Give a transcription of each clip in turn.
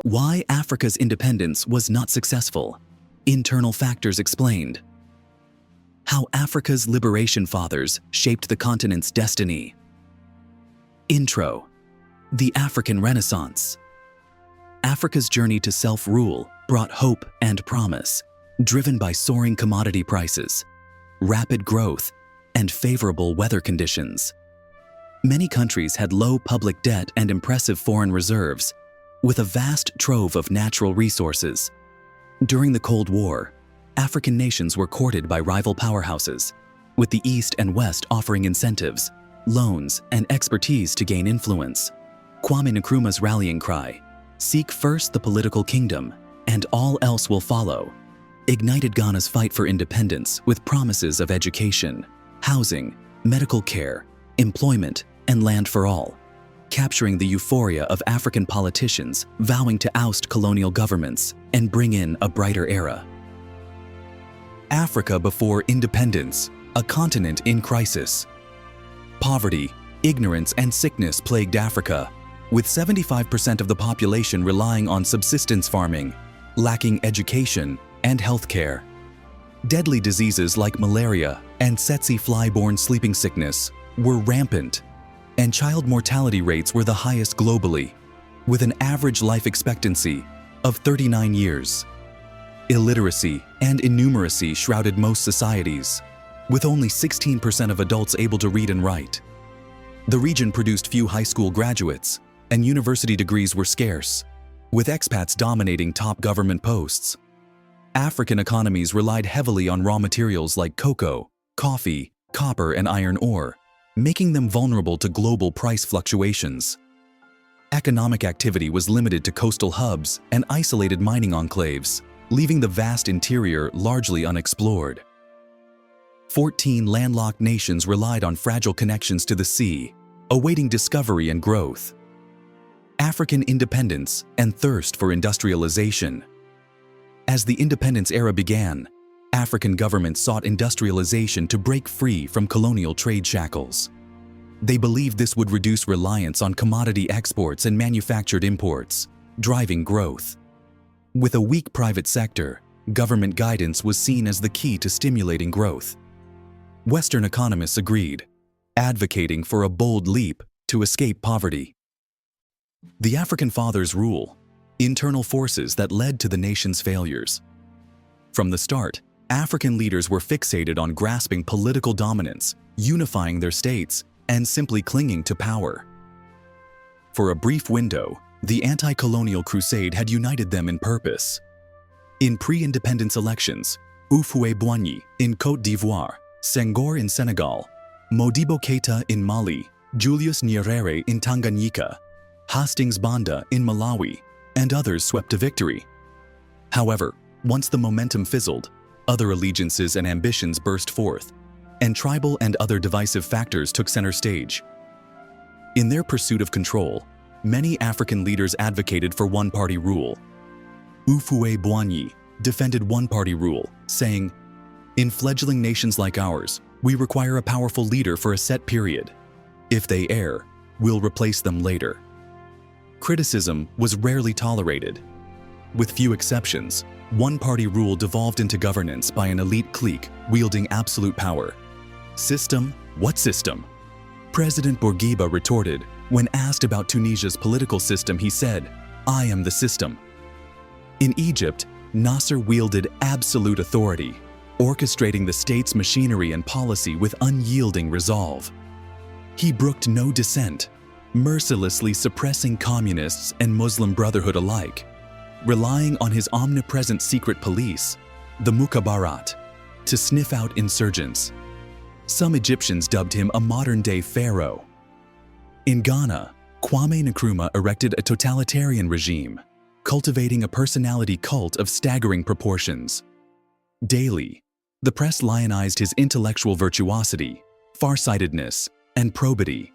Why Africa's independence was not successful. Internal factors explained. How Africa's liberation fathers shaped the continent's destiny. Intro. The African Renaissance. Africa's journey to self-rule brought hope and promise, driven by soaring commodity prices, rapid growth, and favorable weather conditions. Many countries had low public debt and impressive foreign reserves, with a vast trove of natural resources. During the Cold War, African nations were courted by rival powerhouses, with the East and West offering incentives, loans, and expertise to gain influence. Kwame Nkrumah's rallying cry, "Seek first the political kingdom, and all else will follow," ignited Ghana's fight for independence with promises of education, housing, medical care, employment, and land for all, capturing the euphoria of African politicians vowing to oust colonial governments and bring in a brighter era. Africa before independence, a continent in crisis. Poverty, ignorance, and sickness plagued Africa, with 75% of the population relying on subsistence farming, lacking education and health care. Deadly diseases like malaria and tsetse fly-borne sleeping sickness were rampant, and child mortality rates were the highest globally, with an average life expectancy of 39 years. Illiteracy and innumeracy shrouded most societies, with only 16% of adults able to read and write. The region produced few high school graduates, and university degrees were scarce, with expats dominating top government posts. African economies relied heavily on raw materials like cocoa, coffee, copper, and iron ore, making them vulnerable to global price fluctuations. Economic activity was limited to coastal hubs and isolated mining enclaves, leaving the vast interior largely unexplored. 14 landlocked nations relied on fragile connections to the sea, awaiting discovery and growth. African independence and thirst for industrialization. As the independence era began, African governments sought industrialization to break free from colonial trade shackles. They believed this would reduce reliance on commodity exports and manufactured imports, driving growth. With a weak private sector, government guidance was seen as the key to stimulating growth. Western economists agreed, advocating for a bold leap to escape poverty. The African Fathers' rule, internal forces that led to the nation's failures. From the start, African leaders were fixated on grasping political dominance, unifying their states, and simply clinging to power. For a brief window, the anti-colonial crusade had united them in purpose. In pre-independence elections, Houphouët-Boigny in Côte d'Ivoire, Senghor in Senegal, Modibo Keïta in Mali, Julius Nyerere in Tanganyika, Hastings Banda in Malawi, and others swept to victory. However, once the momentum fizzled, other allegiances and ambitions burst forth, and tribal and other divisive factors took center stage. In their pursuit of control, many African leaders advocated for one-party rule. Houphouët-Boigny defended one-party rule, saying, "In fledgling nations like ours, we require a powerful leader for a set period. If they err, we'll replace them later." Criticism was rarely tolerated. With few exceptions, one-party rule devolved into governance by an elite clique wielding absolute power. System? What system? President Bourguiba retorted. When asked about Tunisia's political system, he said, "I am the system." In Egypt, Nasser wielded absolute authority, orchestrating the state's machinery and policy with unyielding resolve. He brooked no dissent, mercilessly suppressing communists and Muslim Brotherhood alike, relying on his omnipresent secret police, the Mukhabarat, to sniff out insurgents. Some Egyptians dubbed him a modern-day pharaoh. In Ghana, Kwame Nkrumah erected a totalitarian regime, cultivating a personality cult of staggering proportions. Daily, the press lionized his intellectual virtuosity, farsightedness, and probity.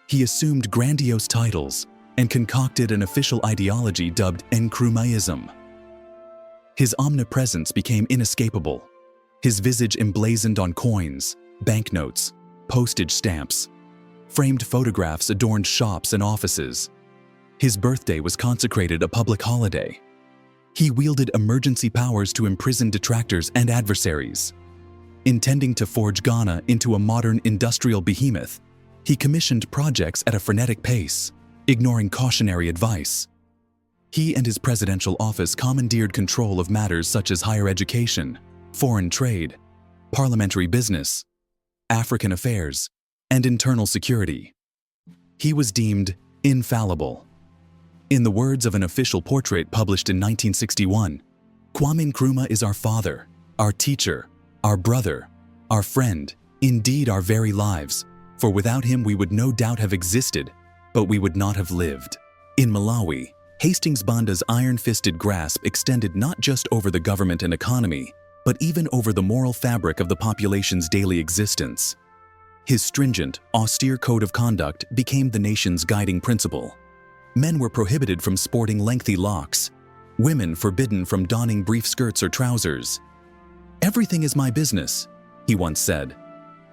He assumed grandiose titles and concocted an official ideology dubbed Nkrumahism. His omnipresence became inescapable, his visage emblazoned on coins, banknotes, postage stamps. Framed photographs adorned shops and offices. His birthday was consecrated a public holiday. He wielded emergency powers to imprison detractors and adversaries. Intending to forge Ghana into a modern industrial behemoth, he commissioned projects at a frenetic pace, ignoring cautionary advice. He and his presidential office commandeered control of matters such as higher education, foreign trade, parliamentary business, African affairs, and internal security. He was deemed infallible. In the words of an official portrait published in 1961, Kwame Nkrumah is our father, our teacher, our brother, our friend, indeed our very lives, for without him we would no doubt have existed, but we would not have lived. In Malawi, Hastings Banda's iron-fisted grasp extended not just over the government and economy, but even over the moral fabric of the population's daily existence. His stringent, austere code of conduct became the nation's guiding principle. Men were prohibited from sporting lengthy locks, women forbidden from donning brief skirts or trousers. "Everything is my business," he once said.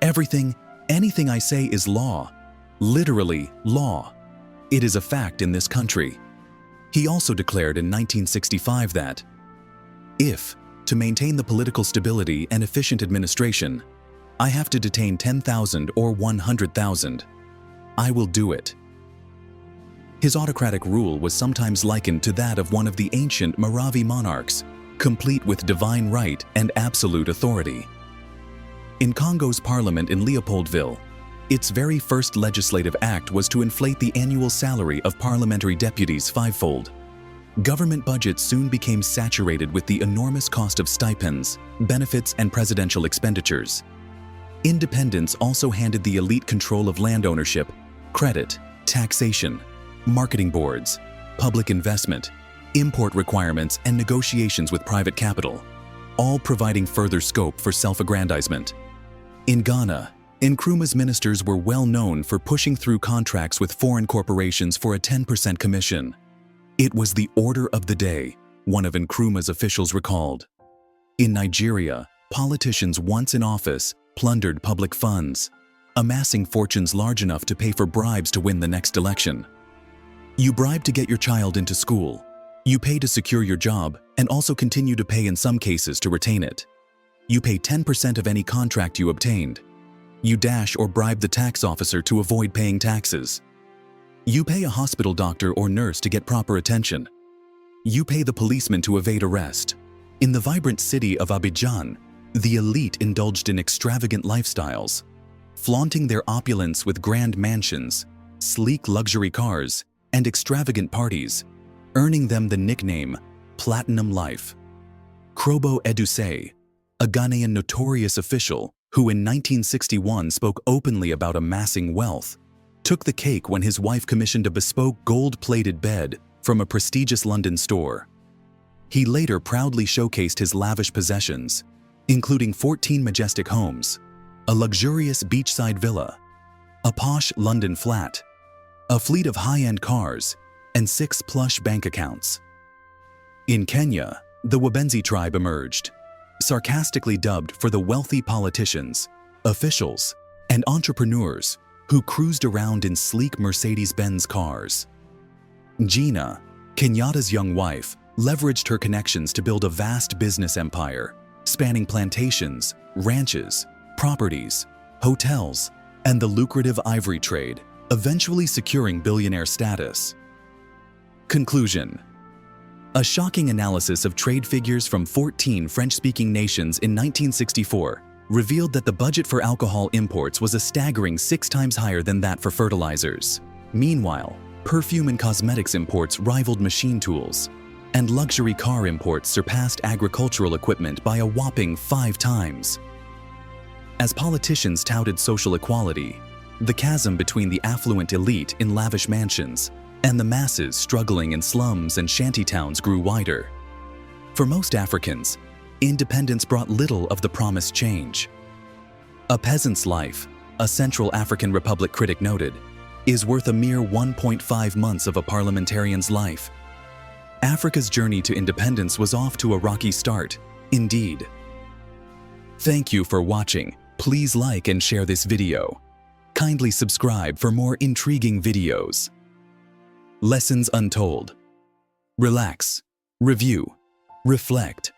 "Everything, anything I say is law. Literally, law. It is a fact in this country." He also declared in 1965 that, "If, to maintain the political stability and efficient administration, I have to detain 10,000 or 100,000, I will do it." His autocratic rule was sometimes likened to that of one of the ancient Maravi monarchs, complete with divine right and absolute authority. In Congo's parliament in Leopoldville, its very first legislative act was to inflate the annual salary of parliamentary deputies fivefold. Government budgets soon became saturated with the enormous cost of stipends, benefits, and presidential expenditures. Independence also handed the elite control of land ownership, credit, taxation, marketing boards, public investment, import requirements, and negotiations with private capital, all providing further scope for self-aggrandizement. In Ghana, Nkrumah's ministers were well known for pushing through contracts with foreign corporations for a 10% commission. It was the order of the day, one of Nkrumah's officials recalled. In Nigeria, politicians once in office plundered public funds, amassing fortunes large enough to pay for bribes to win the next election. You bribe to get your child into school. You pay to secure your job and also continue to pay in some cases to retain it. You pay 10% of any contract you obtained. You dash or bribe the tax officer to avoid paying taxes. You pay a hospital doctor or nurse to get proper attention. You pay the policeman to evade arrest. In the vibrant city of Abidjan, the elite indulged in extravagant lifestyles, flaunting their opulence with grand mansions, sleek luxury cars, and extravagant parties, earning them the nickname Platinum Life. Krobo Eduse, a Ghanaian notorious official who in 1961 spoke openly about amassing wealth, took the cake when his wife commissioned a bespoke gold-plated bed from a prestigious London store. He later proudly showcased his lavish possessions, including 14 majestic homes, a luxurious beachside villa, a posh London flat, a fleet of high-end cars, and 6 plush bank accounts. In Kenya, the Wabenzi tribe emerged, sarcastically dubbed for the wealthy politicians, officials, and entrepreneurs who cruised around in sleek Mercedes-Benz cars. Gina, Kenyatta's young wife, leveraged her connections to build a vast business empire, spanning plantations, ranches, properties, hotels, and the lucrative ivory trade, eventually securing billionaire status. Conclusion: a shocking analysis of trade figures from 14 French-speaking nations in 1964 revealed that the budget for alcohol imports was a staggering 6 times higher than that for fertilizers. Meanwhile, perfume and cosmetics imports rivaled machine tools, and luxury car imports surpassed agricultural equipment by a whopping 5 times. As politicians touted social equality, the chasm between the affluent elite in lavish mansions and the masses struggling in slums and shantytowns grew wider. For most Africans, independence brought little of the promised change. A peasant's life, a Central African Republic critic noted, is worth a mere 1.5 months of a parliamentarian's life. Africa's journey to independence was off to a rocky start, indeed. Thank you for watching. Please like and share this video. Kindly subscribe for more intriguing videos. Lessons Untold. Relax, review, reflect,